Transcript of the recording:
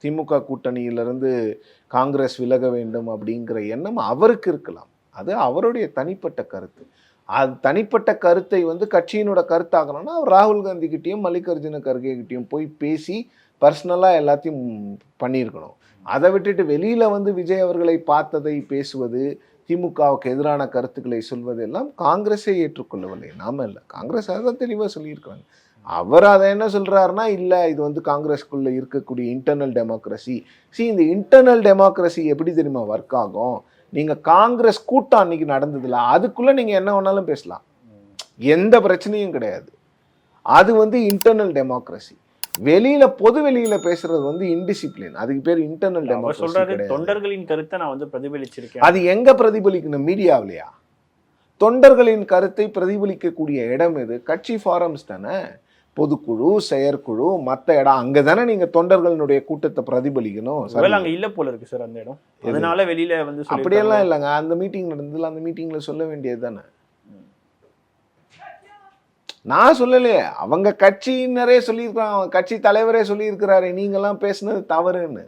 திமுக கூட்டணியிலிருந்து காங்கிரஸ் விலக வேண்டும் அப்படிங்கிற எண்ணம் அவருக்கு இருக்கலாம். அது அவருடைய தனிப்பட்ட கருத்து. அது தனிப்பட்ட கருத்தை கட்சியினோட கருத்தாக்கணும்னா அவர் ராகுல் காந்தி கிட்டேயும் மல்லிகார்ஜுன கர்கே கிட்டேயும் போய் பேசி பர்சனலாக எல்லாத்தையும் பண்ணியிருக்கணும். அதை விட்டுட்டு வெளியில் விஜய் அவர்களை பார்த்ததை பேசுவது, திமுகவுக்கு எதிரான கருத்துக்களை சொல்வது எல்லாம் காங்கிரஸே ஏற்றுக்கொள்ளவில்லை, நாம இல்லை. காங்கிரஸ் அதான் தெளிவாக சொல்லியிருக்கிறாங்க. அவர் அதை என்ன சொல்கிறாருன்னா, இல்லை இது காங்கிரஸ்குள்ளே இருக்கக்கூடிய இன்டர்னல் டெமோக்ரஸி. இந்த இன்டர்னல் டெமோக்ரஸி எப்படி தெரியுமா ஒர்க் ஆகும்? நீங்கள் காங்கிரஸ் கூட்டம் அன்னைக்கு நடந்ததில்ல, அதுக்குள்ளே நீங்கள் என்ன வேணாலும் பேசலாம், எந்த பிரச்சனையும் கிடையாது. அது இன்டர்னல் டெமோக்ரஸி. வெளியில பொது வெளியில பேசுறது இன்டிசிப்ளின். அதுக்கு பேர் இன்டர்னல் டெமோக்ரஸி கிடையாது. தொண்டர்களின் கருத்தை நான் பிரதிபலிச்சிருக்கேன். அது எங்க பிரதிபலிக்கணும்? மீடியாவிலையா? தொண்டர்களின் கருத்தை பிரதிபலிக்கக்கூடிய இடம் எது? கட்சி ஃபாரம்ஸ் தானே. பொதுக்குழு, செயற்குழு, மற்ற இடம், அங்கதானே நீங்க தொண்டர்களுடைய கூட்டத்தை பிரதிபலிக்கணும். அங்க இல்ல போல இருக்கு சார் அந்த இடம். அதனால வெளியில அப்படியெல்லாம் இல்லைங்க. அந்த மீட்டிங் நடந்ததுல அந்த மீட்டிங்ல சொல்ல வேண்டியது தானே. நான் சொல்லலையே, அவங்க கட்சியினரே சொல்லியிருக்காங்க, கட்சி தலைவரே சொல்லியிருக்கிறாரு நீங்கெல்லாம் பேசுனது தவறுன்னு.